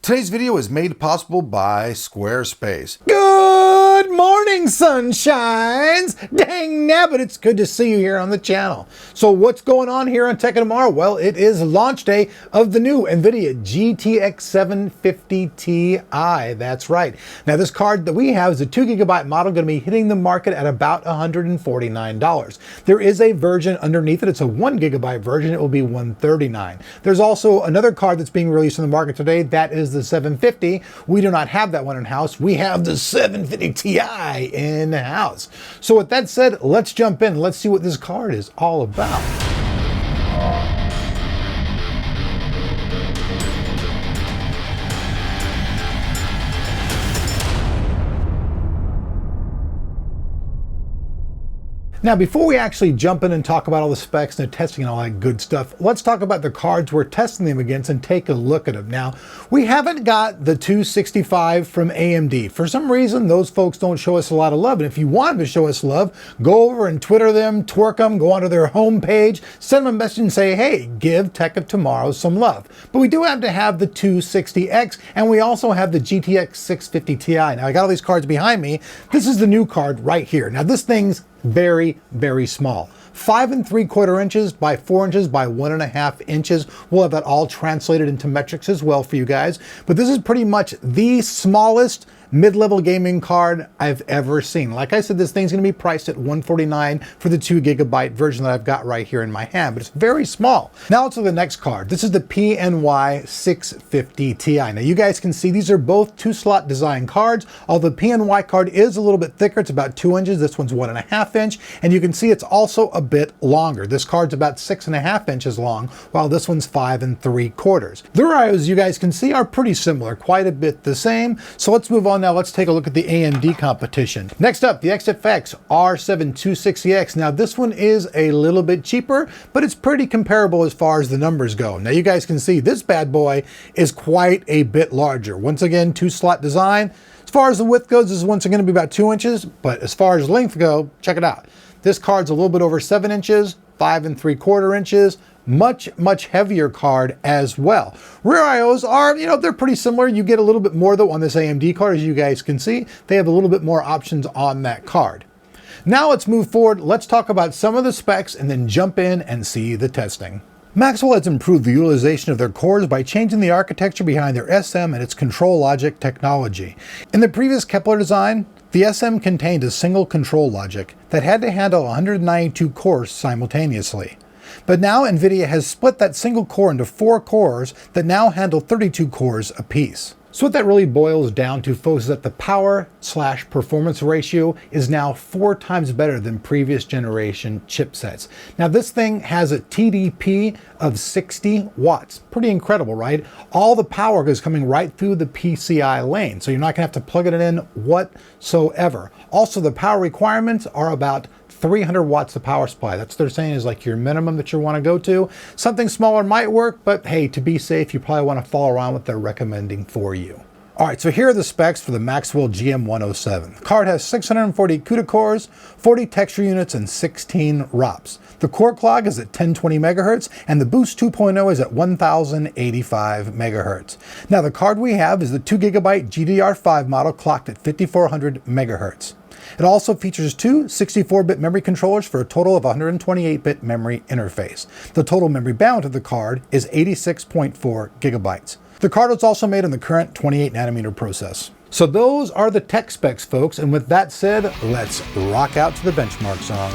Today's video is made possible by Squarespace. Good morning, sunshines! Dang nabbit, it's good to see you here on the channel. So what's going on here on Tech and Tomorrow? Well, it is launch day of the new NVIDIA GTX 750 Ti. That's right. Now this card that we have is a 2GB model, going to be hitting the market at about $149. There is a version underneath it. It's a 1GB version. It will be $139. There's also another card that's being released in the market today. That is the 750. We do not have that one in-house. We have the 750 Ti in-house. So with that said, let's jump in. Let's see what this card is all about. Now, before we actually jump in and talk about all the specs and the testing and all that good stuff, let's talk about the cards we're testing them against and take a look at them. Now, we haven't got the 265 from AMD. For some reason, those folks don't show us a lot of love. And if you want them to show us love, go over and Twitter them, twerk them, go onto their homepage, send them a message and say, hey, give Tech of Tomorrow some love. But we do have to have the 260X, and we also have the GTX 650 Ti. Now, I got all these cards behind me. This is the new card right here. Now, this thing's very, very small. 5 3/4 inches by 4 inches by 1.5 inches. We'll have that all translated into metrics as well for you guys. But this is pretty much the smallest mid-level gaming card I've ever seen. Like I said, this thing's going to be priced at $149 for the 2GB version that I've got right here in my hand, but it's very small. Now let's look at the next card. This is the PNY 650 Ti. Now you guys can see these are both 2-slot design cards. Although the PNY card is a little bit thicker, it's about 2 inches. This one's 1.5 inch, and you can see it's also a bit longer. This card's about 6.5 inches long, while this one's 5 3/4. The IOs, you guys can see, are pretty similar, quite a bit the same. So let's move on. Now let's take a look at the AMD competition. Next up, the XFX R7 Now this one is a little bit cheaper, but it's pretty comparable as far as the numbers go. Now you guys can see this bad boy is quite a bit larger. Once again, 2-slot design. As far as the width goes, this is once again going to be about 2 inches, but as far as length go, check it out. This card's a little bit over 7 inches, 5 3/4 inches. Much heavier card as well. Rear IOs are, they're pretty similar. You get a little bit more though on this AMD card, as you guys can see. They have a little bit more options on that card. Now let's move forward. Let's talk about some of the specs and then jump in and see the testing. Maxwell has improved the utilization of their cores by changing the architecture behind their SM and its control logic technology. In the previous Kepler design, the SM contained a single control logic that had to handle 192 cores simultaneously. But now NVIDIA has split that single core into 4 cores that now handle 32 cores apiece. So what that really boils down to, folks, is that the power/performance ratio is now 4 times better than previous generation chipsets. Now this thing has a TDP of 60 watts. Pretty incredible, right? All the power is coming right through the PCI lane, so you're not going to have to plug it in whatsoever. Also, the power requirements are about 300 watts of power supply. That's what they're saying is like your minimum that you want to go to. Something smaller might work, but hey, to be safe, you probably want to follow around what they're recommending for you. All right, so here are the specs for the Maxwell GM107. The card has 640 CUDA cores, 40 texture units, and 16 ROPs. The core clock is at 1020 megahertz, and the Boost 2.0 is at 1085 megahertz. Now, the card we have is the 2GB GDR5 model clocked at 5400 megahertz. It also features 2 64-bit memory controllers for a total of 128-bit memory interface. The total memory bandwidth of the card is 86.4 gigabytes. The card was also made on the current 28nm process. So those are the tech specs, folks, and with that said, let's rock out to the benchmark song.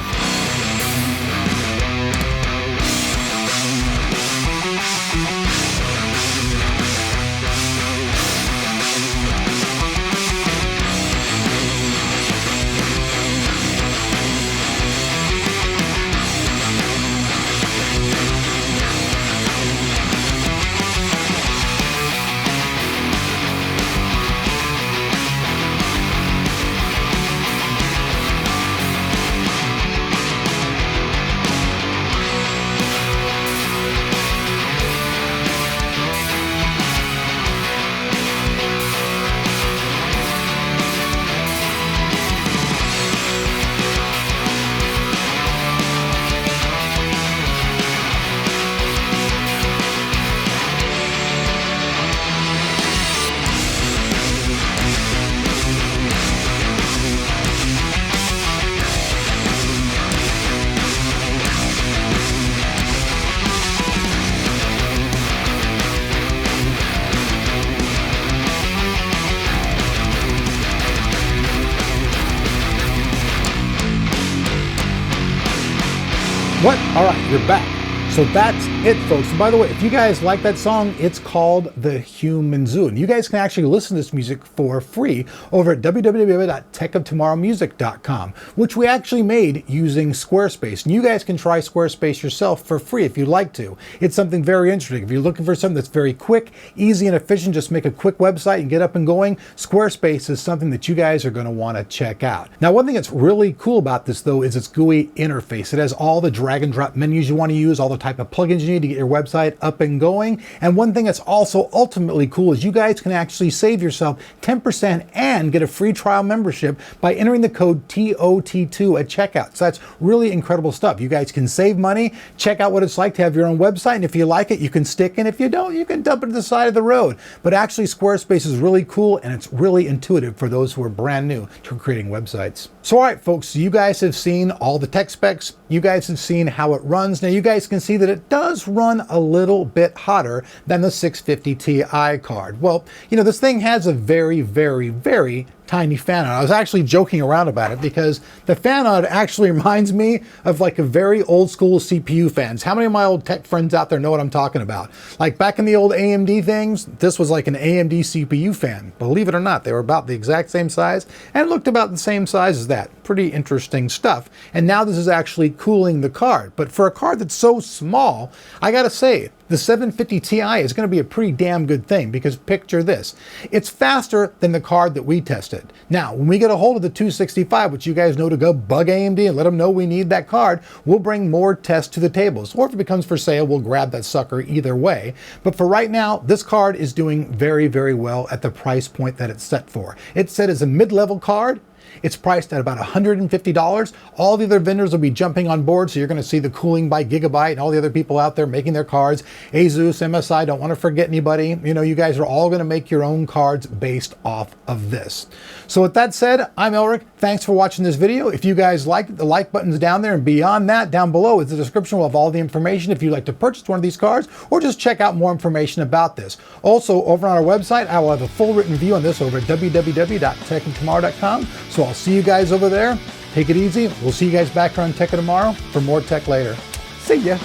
What? All right, you're back. So that's it, folks. And by the way, if you guys like that song, it's called The Human Zoo. And you guys can actually listen to this music for free over at www.techoftomorrowmusic.com, which we actually made using Squarespace. And you guys can try Squarespace yourself for free if you'd like to. It's something very interesting. If you're looking for something that's very quick, easy, and efficient, just make a quick website and get up and going, Squarespace is something that you guys are going to want to check out. Now, one thing that's really cool about this, though, is its GUI interface. It has all the drag and drop menus you want to use, all the type of plugins you need to get your website up and going. And one thing that's also ultimately cool is you guys can actually save yourself 10% and get a free trial membership by entering the code TOT2 at checkout. So that's really incredible stuff. You guys can save money, check out what it's like to have your own website, and if you like it, you can stick, and if you don't, you can dump it to the side of the road. But actually, Squarespace is really cool, and it's really intuitive for those who are brand new to creating websites. So all right, folks, so you guys have seen all the tech specs. You guys have seen how it runs. Now you guys can see that it does run a little bit hotter than the 650 Ti card. Well, you know, this thing has a very, very, very tiny fan on it. I was actually joking around about it because the fan on it actually reminds me of like a very old school CPU fans. How many of my old tech friends out there know what I'm talking about? Like back in the old AMD things, this was like an AMD CPU fan. Believe it or not, they were about the exact same size and looked about the same size as that. Pretty interesting stuff. And now this is actually cooling the card. But for a card that's so small, I gotta say, the 750 Ti is going to be a pretty damn good thing, because picture this. It's faster than the card that we tested. Now, when we get a hold of the 265, which you guys know to go bug AMD and let them know we need that card, we'll bring more tests to the tables. Or if it becomes for sale, we'll grab that sucker either way. But for right now, this card is doing very, very well at the price point that it's set for. It's set as a mid-level card. It's priced at about $150. All the other vendors will be jumping on board, so you're going to see the Cooling by Gigabyte and all the other people out there making their cards. Asus, MSI, don't want to forget anybody. You know, you guys are all going to make your own cards based off of this. So with that said, I'm Elric. Thanks for watching this video. If you guys liked it, the like button's down there, and beyond that, down below is the description of all the information if you'd like to purchase one of these cards or just check out more information about this. Also, over on our website, I will have a full written review on this over at www.techoftomorrow.com. So I'll see you guys over there. Take it easy. We'll see you guys back here on Tech of Tomorrow for more tech later. See ya.